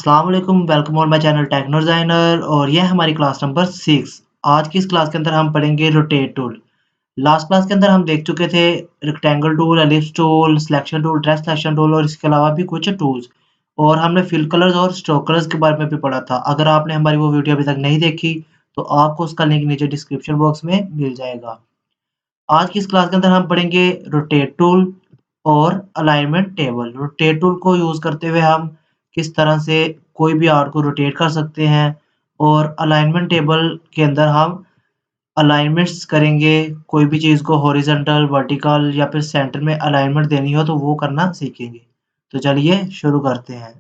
अस्सलाम वालेकुम, welcome on my channel techno designer और यह हमारी क्लास नंबर 6। आज की इस क्लास के अंदर हम पढ़ेंगे रोटेट टूल। लास्ट क्लास के अंदर हम देख चुके थे rectangle tool, ellipse tool, selection tool, track selection tool और इसके अलावा भी कुछ टूल्स और हमने फिल कलर्स और स्ट्रोक कलर्स के बारे में भी पढ़ा था। अगर आपने हमारी वो वीडियो अभी तक नहीं देखी, तो आपको उसका लिंक नीचे डिस्क्रिप्शन बॉक्स में मिल जाएगा। आज की इस क्लास के अंदर हम पढ़ेंगे रोटेट टूल और अलाइनमेंट टेबल। रोटेट टूल को यूज़ करते हुए हम किस तरह से कोई भी आर्ट को रोटेट कर सकते हैं और अलाइनमेंट टेबल के अंदर हम अलाइनमेंट्स करेंगे। कोई भी चीज़ को हॉरिज़ॉन्टल, वर्टिकल या फिर सेंटर में अलाइनमेंट देनी हो तो वो करना सीखेंगे। तो चलिए शुरू करते हैं।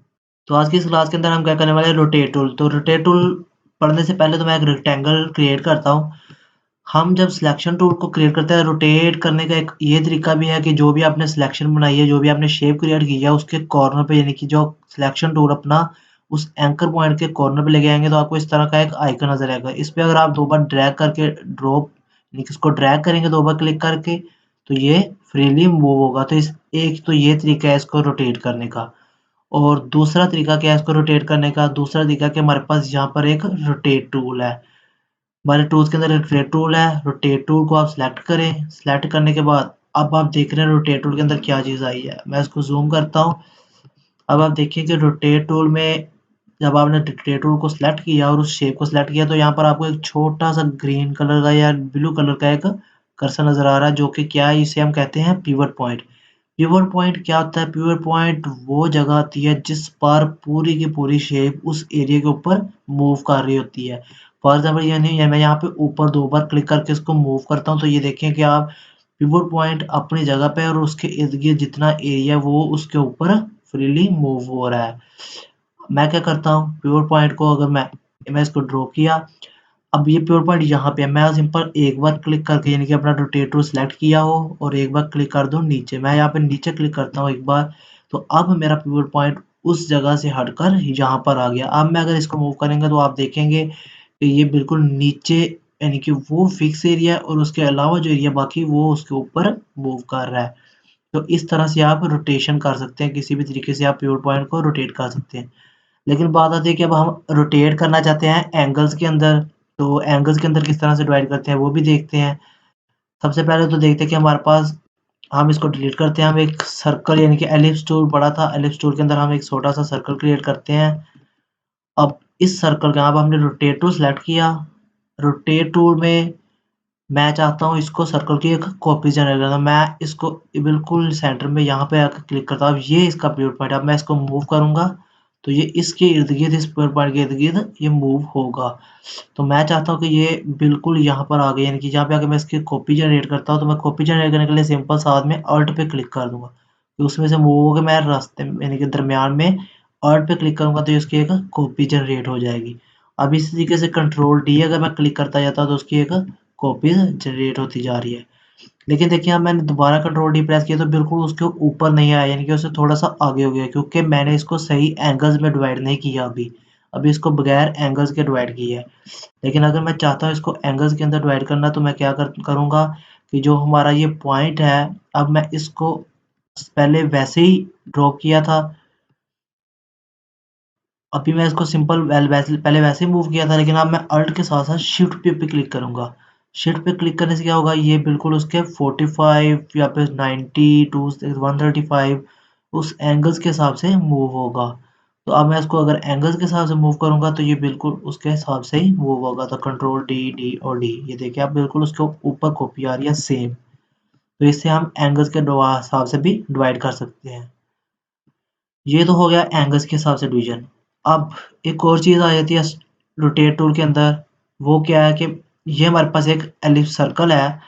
तो आज की इस क्लास के अंदर हम क्या करने वाले हैं रोटेट टूल। तो रोटेट टूल पढ़ने से पहले तो मैं एक रेक्टेंगल क्रिएट करता हूँ। हम जब सिलेक्शन टूल को क्रिएट करते हैं रोटेट करने का एक ये तरीका भी है कि जो भी आपने सिलेक्शन बनाई है, जो भी आपने शेप क्रिएट की है उसके कॉर्नर पे यानी कि जो सिलेक्शन टूल अपना उस एंकर पॉइंट के कॉर्नर पे लेके आएँगे तो आपको इस तरह का एक आइकन नज़र आएगा। इस पे अगर आप 2 बार ड्रैग करके ड्रॉप यानी कि इसको ड्रैग करेंगे 2 बार क्लिक करके तो ये फ्रीली मूव होगा। तो इस एक तो ये तरीका है इसको रोटेट करने का। और दूसरा तरीका क्या है इसको रोटेट करने का? दूसरा तरीका कि हमारे पास यहाँ पर एक रोटेट टूल है। हमारे टूल्स के अंदर रोटेट टूल है। रोटेट टूल को आप सिलेक्ट करें। सिलेक्ट करने के बाद अब आप देख रहे हैं रोटेट टूल के अंदर क्या चीज़ आई है। मैं इसको ज़ूम करता हूँ। अब आप देखिए कि रोटेट टूल में जब आपने रोटेट टूल को सिलेक्ट किया और उस शेप को सिलेक्ट किया तो यहाँ पर आपको एक छोटा-सा ग्रीन कलर का या ब्लू कलर का एक कर्सर नज़र आ रहा है जो कि क्या है इसे हम कहते हैं पिवट पॉइंट। पिवट पॉइंट क्या होता है? पिवट पॉइंट वो जगह आती है जिस पर पूरी की पूरी शेप उस एरिया के ऊपर मूव कर रही होती है। फॉर एग्ज़ाम्पल यानी मैं यहाँ पे ऊपर 2 बार क्लिक करके इसको मूव करता हूँ तो ये देखें कि आप पिवट पॉइंट अपनी जगह पे है और उसके इर्द-गिर्द जितना एरिया है वो उसके ऊपर फ्रीली मूव हो रहा है। मैं क्या करता हूँ पिवट पॉइंट को अगर मैं इसको ड्रॉ किया, अब ये पिवट पॉइंट यहाँ पे है, मैं सिंपल एक बार क्लिक करके यानी कि अपना रोटेट टूल सेलेक्ट किया हो और एक बार क्लिक कर दूँ नीचे। मैं यहाँ पे नीचे क्लिक करता हूँ एक बार, तो अब मेरा पिवट पॉइंट उस जगह से हटकर यहाँ पर आ गया। अब मैं अगर इसको मूव करेंगे तो आप देखेंगे कि ये बिल्कुल नीचे यानी कि वो फिक्स एरिया है और उसके अलावा जो एरिया बाकी वो उसके ऊपर मूव कर रहा है। तो इस तरह से आप रोटेशन कर सकते हैं, किसी भी तरीके से आप पिवट पॉइंट को रोटेट कर सकते हैं। लेकिन बात आती है कि अब हम रोटेट करना चाहते हैं एंगल्स के अंदर, तो एंगल्स के अंदर किस तरह से डिवाइड करते हैं वो भी देखते हैं। सबसे पहले तो देखते हैं कि हमारे पास हम इसको डिलीट करते हैं, हम एक सर्कल यानी कि एलिप्स टूल पड़ा था, एलिप्स टूल के अंदर हम एक छोटा-सा सर्कल क्रिएट करते हैं। अब इस सर्कल का अब हमने रोटेट टूल सेलेक्ट किया, रोटेट टूल में मैं चाहता हूँ इसको सर्कल की एक कॉपी जनरेट करना। मैं इसको बिल्कुल सेंटर में यहाँ पे आकर क्लिक करता हूँ। अब ये इसका पिवट पॉइंट है। अब मैं इसको मूव करूँगा तो ये इसके इर्द-गिर्द इस पिवट पॉइंट के इर्द-गिर्द ये मूव होगा। तो मैं चाहता हूँ कि ये बिल्कुल यहाँ पर आ गए यानी कि जहाँ पे आके मैं इसकी कॉपी जनरेट करता हूँ तो मैं कॉपी जनरेट करने के लिए सिंपल साथ में अल्ट पे क्लिक कर दूँगा। तो उसमें से मूव होके मैं रास्ते में यानी कि दरमियान में अल्ट पे क्लिक करूँगा तो इसकी एक कॉपी जनरेट हो जाएगी। अब इसी तरीके से कंट्रोल डी अगर मैं क्लिक करता जाता हूँ तो उसकी एक कॉपीज़ जनरेट होती जा रही है। लेकिन देखिए अब मैंने दोबारा कंट्रोल डी प्रेस किया तो बिल्कुल उसके ऊपर नहीं आया यानी कि उससे थोड़ा-सा आगे हो गया क्योंकि मैंने इसको सही एंगल्स में डिवाइड नहीं किया अभी। अभी इसको बगैर एंगल्स के डिवाइड किया है। लेकिन अगर मैं चाहता हूँ इसको एंगल्स के अंदर डिवाइड करना तो मैं क्या करूँगा कि जो हमारा ये पॉइंट है, अब मैं इसको पहले वैसे ही ड्रॉ किया था, अभी मैं इसको सिंपल वैसे पहले वैसे ही मूव किया था लेकिन अब मैं अल्ट के साथ-साथ शिफ्ट पे भी क्लिक करूँगा। शिफ्ट पे क्लिक करने से क्या होगा ये बिल्कुल उसके 45 या फिर 90 टू 135 उस एंगल्स के हिसाब से मूव होगा। तो अब मैं इसको अगर एंगल्स के हिसाब से मूव करूँगा तो ये बिल्कुल उसके हिसाब से ही मूव होगा। तो कंट्रोल डी, डी और डी ये देखिए आप बिल्कुल उसके ऊपर कॉपी आ रही है सेम। तो इससे हम एंगल्स के हिसाब से भी डिवाइड कर सकते हैं। ये तो हो गया एंगल्स के हिसाब से डिवीजन। अब एक और चीज़ आ जाती है रोटेट टूल के अंदर, वो क्या है कि ये हमारे पास एक एलिप्स सर्कल है।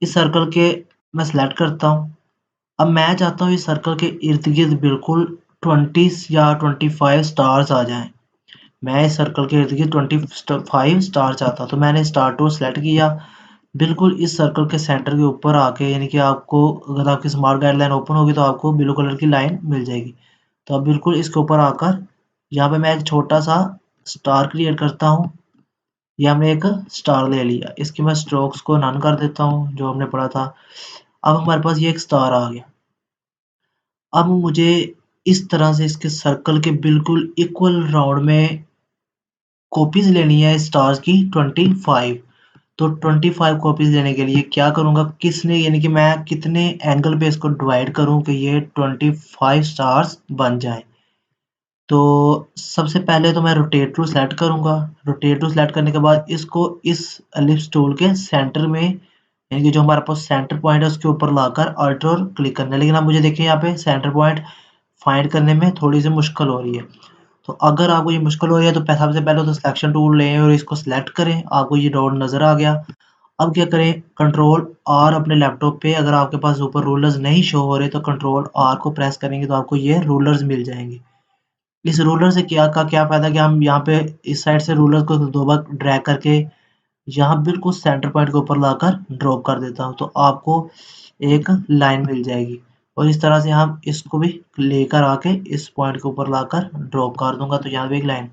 इस सर्कल के मैं सेलेक्ट करता हूँ। अब मैं चाहता हूँ इस सर्कल के इर्द-गिर्द बिल्कुल 20 या 25 स्टार्स आ जाएँ। मैं इस सर्कल के इर्द-गिर्द 25 स्टार चाहता, तो मैंने स्टार टूल सेलेक्ट किया। बिल्कुल इस सर्कल के सेंटर के ऊपर आके यानी कि आपको अगर आपकी स्मार्ट गाइडलाइन ओपन होगी तो आपको ब्लू कलर की लाइन मिल जाएगी। तो अब बिल्कुल इसके ऊपर आकर यहाँ पे मैं एक छोटा-सा स्टार क्रिएट करता हूँ। ये हमने एक स्टार ले लिया। इसकी मैं स्ट्रोक्स को नन कर देता हूँ, जो हमने पढ़ा था। अब हमारे पास ये एक स्टार आ गया। अब मुझे इस तरह से इसके सर्कल के बिल्कुल इक्वल राउंड में कॉपीज़ लेनी है स्टार्स की 25। तो 25 कॉपीज़ लेने के लिए क्या करूँगा, किसने यानी कि मैं कितने एंगल पे इसको डिवाइड करूँ कि ये 25 स्टार्स बन जाएँ। तो सबसे पहले तो मैं रोटेट टूल सेलेक्ट करूँगा। रोटेट टूल सेलेक्ट करने के बाद इसको इस एलिप्स टूल के सेंटर में यानी कि जो हमारे पास सेंटर पॉइंट है उसके ऊपर लाकर अल्ट और क्लिक करना है। लेकिन अब मुझे देखिए यहाँ पे सेंटर पॉइंट फाइंड करने में थोड़ी-सी मुश्किल हो रही है। तो अगर आपको ये मुश्किल हो रही है तो सबसे पहले तो सिलेक्शन टूल लें और इसको सिलेक्ट करें। आपको ये डॉट नज़र आ गया। अब क्या करें, कंट्रोल आर अपने लैपटॉप पे अगर आपके पास ऊपर रूलर्स नहीं शो हो रहे तो कंट्रोल आर को प्रेस करेंगे तो आपको ये रूलर्स मिल जाएँगे। इस रूलर से क्या फ़ायदा कि हम यहाँ पे इस साइड से रूलर को 2 बार ड्रैग करके यहाँ बिल्कुल सेंटर पॉइंट के ऊपर लाकर ड्रॉप कर देता हूँ, तो आपको एक लाइन मिल जाएगी और इस तरह से हम इसको भी लेकर आके इस पॉइंट के ऊपर लाकर ड्रॉप कर दूँगा तो यहाँ पे एक लाइन।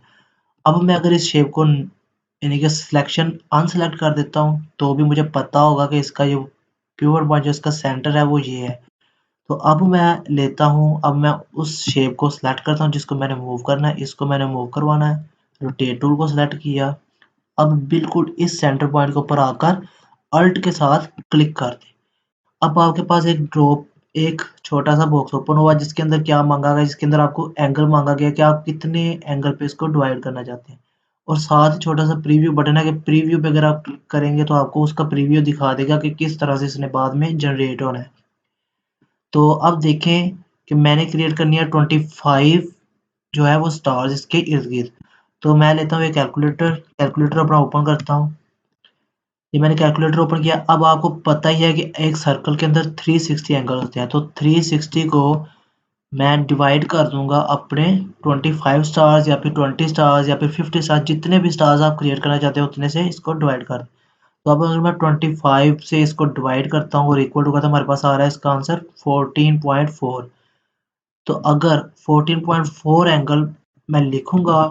अब मैं अगर इस शेप को यानी कि सिलेक्शन अनसेलेक्ट कर देता हूँ, तो भी मुझे पता होगा कि इसका जो प्योर पॉइंट जो इसका सेंटर है वो ये है। तो अब मैं लेता हूँ, अब मैं उस शेप को सिलेक्ट करता हूँ जिसको मैंने मूव करना है, इसको मैंने मूव करवाना है। रोटेट टूल को सिलेक्ट किया। अब बिल्कुल इस सेंटर पॉइंट के ऊपर आकर अल्ट के साथ क्लिक कर दें। अब आपके पास एक छोटा-सा बॉक्स ओपन हुआ जिसके अंदर क्या माँगा गया, जिसके अंदर आपको एंगल माँगा गया कि आप कितने एंगल पे इसको डिवाइड करना चाहते हैं। और साथ ही छोटा-सा प्रीव्यू बटन है कि प्रीव्यू पे अगर आप क्लिक करेंगे तो आपको उसका प्रीव्यू दिखा देगा कि किस तरह से इसने बाद में जनरेट होना है। तो अब देखें कि मैंने क्रिएट करनी है 25 जो है वो स्टार्स इसके इर्द-गिर्द। तो मैं लेता हूँ एक कैलकुलेटर अपना ओपन करता हूँ। ये मैंने कैलकुलेटर ओपन किया। अब आपको पता ही है कि एक सर्कल के अंदर 360 एंगल होते हैं। तो 360 को मैं डिवाइड कर दूँगा अपने 25 स्टार्स या फिर 20 स्टार्स या फिर 50 स्टार्स, जितने भी स्टार्स आप क्रिएट करना चाहते हो उतने से इसको डिवाइड कर दें। तो अब अगर मैं 25 से इसको डिवाइड करता हूँ और इक्वल टू का तो हमारे पास आ रहा है इसका आंसर 14.4। तो अगर 14.4 एंगल मैं लिखूँगा,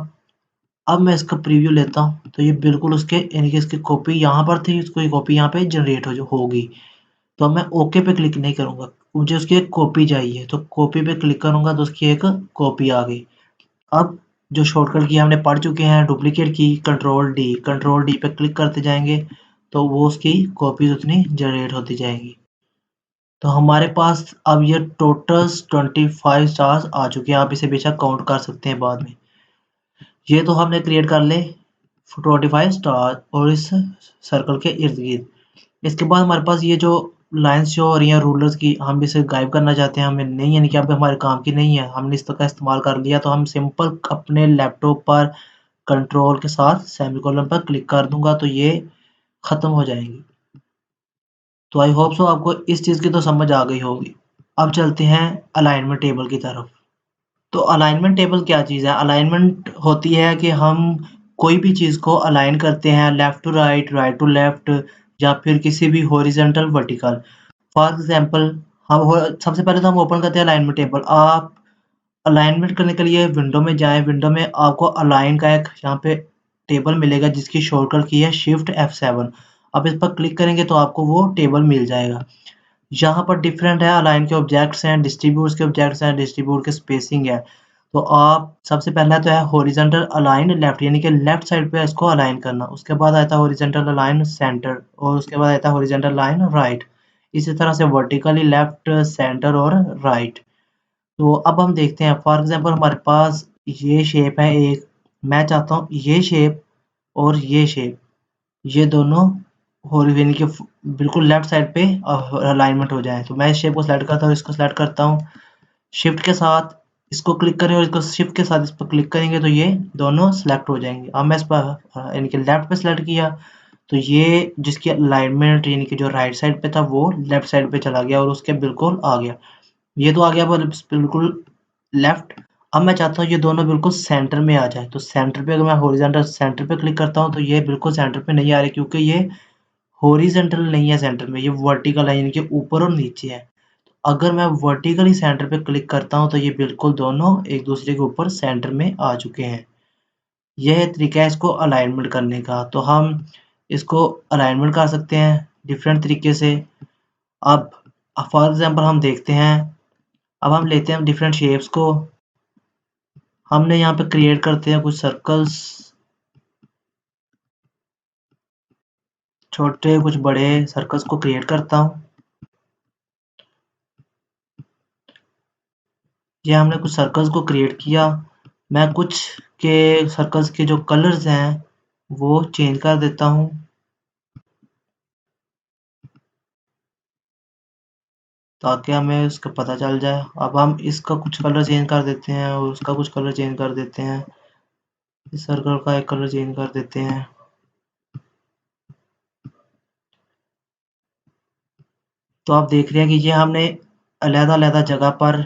अब मैं इसका प्रीव्यू लेता हूँ, तो ये बिल्कुल उसके यानी कि इसकी कॉपी यहाँ पर थी, उसको ये कॉपी यहाँ पे जनरेट होगी। तो अब मैं ओके पे क्लिक नहीं करूँगा, मुझे उसकी एक कॉपी चाहिए, तो कॉपी पे क्लिक करूँगा तो उसकी एक कॉपी आ गई। अब जो शॉर्टकट की हमने पढ़ चुके हैं डुप्लीकेट की कंट्रोल डी पे क्लिक करते जाएँगे, तो वो उसकी कॉपीज़ उतनी जनरेट होती जाएँगी। तो हमारे पास अब ये टोटल्स 25 स्टार्स आ चुके हैं, आप इसे बेशक काउंट कर सकते हैं बाद में। ये तो हमने क्रिएट कर ले 25 स्टार और इस सर्कल के इर्द-गिर्द। इसके बाद हमारे पास ये जो लाइन्स शो हो रही हैं रूलर्स की, हम इसे गायब करना चाहते हैं, हमें नहीं यानी कि अब हमारे काम की नहीं है, हमने इसका इस्तेमाल कर लिया तो हम सिंपल अपने लैपटॉप पर कंट्रोल के साथ सेमीकोलन पर क्लिक कर दूँगा तो ये खत्म हो जाएँगी। तो आई होप सो आपको इस चीज़ की तो समझ आ गई होगी। अब चलते हैं अलाइनमेंट टेबल की तरफ। तो अलाइनमेंट टेबल क्या चीज़ है? अलाइनमेंट होती है कि हम कोई भी चीज़ को अलाइन करते हैं left to right, right to left या फिर किसी भी हॉरिज़ॉन्टल, वर्टिकल। फॉर एग्ज़ाम्पल हम हो सबसे पहले तो हम ओपन करते हैं अलाइनमेंट टेबल। आप अलाइनमेंट करने के लिए विंडो में जाएँ, विंडो में आपको अलाइन का एक यहाँ पे टेबल मिलेगा जिसकी शॉर्टकट की है शिफ्ट F7। आप इस पर क्लिक करेंगे तो आपको वो टेबल मिल जाएगा। यहाँ पर डिफरेंट है, अलाइन के ऑब्जेक्ट्स हैं, डिस्ट्रीब्यूट्स के ऑब्जेक्ट्स हैं, डिस्ट्रीब्यूट के स्पेसिंग है। तो आप सबसे पहला तो है हॉरिजॉन्टल अलाइन लेफ्ट यानी कि लेफ्ट साइड पे इसको अलाइन करना। उसके बाद आता है हॉरिजॉन्टल अलाइन सेंटर और उसके बाद आता है हॉरिजॉन्टल अलाइन राइट। इसी तरह से वर्टिकली लेफ्ट, सेंटर और राइट। तो अब हम देखते हैं फॉर एग्ज़ाम्पल हमारे पास ये शेप है एक, मैं चाहता हूँ ये शेप और ये शेप, ये दोनों यानी कि बिल्कुल लेफ्ट साइड पे अलाइनमेंट हो जाए। तो मैं इस शेप को सेलेक्ट करता हूँ, इसको सेलेक्ट करता हूँ, शिफ्ट के साथ इसको क्लिक करें और इसको शिफ्ट के साथ इस पर क्लिक करेंगे तो ये दोनों सेलेक्ट हो जाएँगे। अब मैं इस पर यानी कि लेफ्ट पे सेलेक्ट किया तो ये जिसकी अलाइनमेंट यानी कि जो राइट साइड पे था वो लेफ्ट साइड पे चला गया और उसके बिल्कुल आ गया। ये तो आ गया बिल्कुल लेफ्ट। अब मैं चाहता हूँ ये दोनों बिल्कुल सेंटर में आ जाए। तो सेंटर पे अगर मैं हॉरिजॉन्टल सेंटर पे क्लिक करता हूँ तो ये बिल्कुल सेंटर पे नहीं आ रहे क्योंकि ये हॉरिजॉन्टल नहीं है सेंटर में, ये वर्टिकल है यानी कि ऊपर और नीचे है। अगर मैं वर्टिकली सेंटर पे क्लिक करता हूँ तो ये बिल्कुल दोनों एक दूसरे के ऊपर सेंटर में आ चुके हैं। यह तरीका है इसको अलाइनमेंट करने का। तो हम इसको अलाइनमेंट कर सकते हैं डिफरेंट तरीके से। अब फॉर एग्ज़ाम्पल हम देखते हैं अब हम लेते हैं डिफरेंट शेप्स को, हमने यहाँ पे क्रिएट करते हैं कुछ सर्कल्स, छोटे कुछ बड़े सर्कल्स को क्रिएट करता हूँ। ये हमने कुछ सर्कल्स को क्रिएट किया। मैं कुछ के सर्कल्स के जो कलर्स हैं वो चेंज कर देता हूँ, ताकि हमें उसका पता चल जाए। अब हम इसका कुछ कलर चेंज कर देते हैं और उसका कुछ कलर चेंज कर देते हैं, इस सर्कल का एक कलर चेंज कर देते हैं। तो आप देख रहे हैं कि ये हमने अलग-अलग जगह पर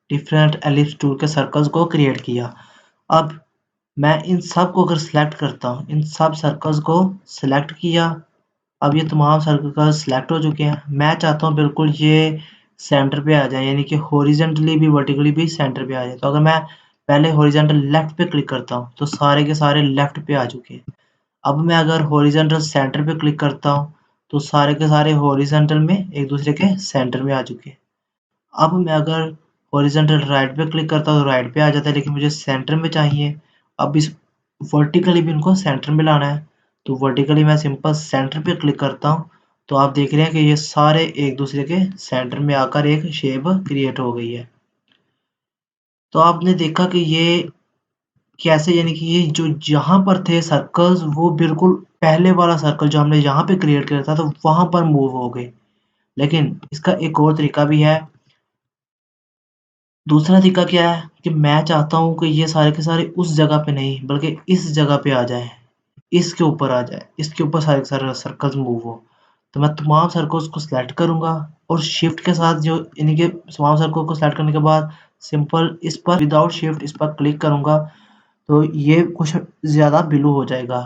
डिफरेंट एलिप्स टूल के सर्कल्स को क्रिएट किया। अब मैं इन सब को अगर सिलेक्ट करता हूँ, इन सब सर्कल्स को सिलेक्ट किया, अब ये तमाम सर्कल सिलेक्ट हो चुके हैं। मैं चाहता हूँ बिल्कुल ये सेंटर पे आ जाए, यानी कि हॉरिजॉन्टली भी वर्टिकली भी सेंटर पे आ जाए। तो अगर मैं पहले हॉरिजॉन्टल लेफ्ट पे क्लिक करता हूँ तो सारे के सारे लेफ्ट पे आ चुके हैं। अब मैं अगर हॉरिजॉन्टल सेंटर पे क्लिक करता हूँ तो सारे के सारे हॉरिजॉन्टल में एक दूसरे के सेंटर में आ चुके हैं। अब मैं अगर हॉरिजॉन्टल राइट पे क्लिक करता हूँ तो राइट पे आ जाता है, लेकिन मुझे सेंटर में चाहिए। अब इस वर्टिकली भी इनको सेंटर में लाना है, तो वर्टिकली मैं सिंपल सेंटर पे क्लिक करता हूँ, तो आप देख रहे हैं कि ये सारे एक दूसरे के सेंटर में आकर एक शेप क्रिएट हो गई है। तो आपने देखा कि ये कैसे, यानी कि ये जो यहाँ पर थे सर्कल्स वो बिल्कुल पहले वाला सर्कल जो हमने यहाँ पे क्रिएट किया था तो वहाँ पर मूव हो गए। लेकिन इसका एक और तरीका भी है। दूसरा तरीका क्या है कि मैं चाहता हूँ कि ये सारे के सारे उस जगह पे नहीं बल्कि इस जगह पे आ जाएँ, इसके ऊपर आ जाए, इसके ऊपर सारे के सारे सर्कल्स मूव हो। तो मैं तमाम सर्कल्स को सिलेक्ट करूँगा और शिफ्ट के साथ जो यानी कि तमाम सर्कल को सिलेक्ट करने के बाद सिंपल इस पर विदाउट शिफ्ट इस पर क्लिक करूँगा, तो ये कुछ ज़्यादा ब्लू हो जाएगा।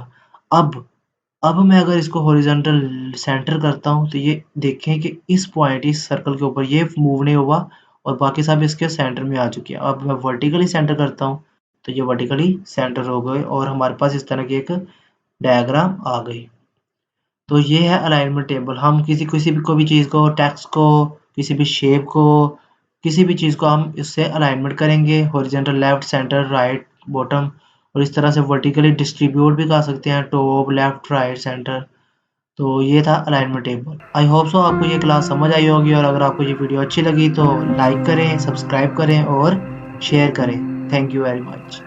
अब मैं अगर इसको हॉरिजॉन्टल सेंटर करता हूँ तो ये देखें कि इस पॉइंट इस सर्कल के ऊपर ये मूव नहीं हुआ और बाकी सब इसके सेंटर में आ चुके हैं। अब मैं वर्टिकली सेंटर करता हूँ तो ये वर्टिकली सेंटर हो गए और हमारे पास इस तरह की एक डायग्राम आ गई। तो ये है अलाइनमेंट टेबल। हम किसी किसी भी कोई भी चीज़ को, टेक्स्ट को, किसी भी शेप को, किसी भी चीज़ को हम इससे अलाइनमेंट करेंगे, horizontal left, centre, right, bottom, और इस तरह से वर्टिकली डिस्ट्रीब्यूट भी कर सकते हैं, टॉप, लेफ्ट, राइट, सेंटर। तो ये था alignment table. I hope so आपको ये क्लास समझ आई होगी, और अगर आपको ये वीडियो अच्छी लगी तो लाइक करें, सब्सक्राइब करें और शेयर करें। Thank you very much.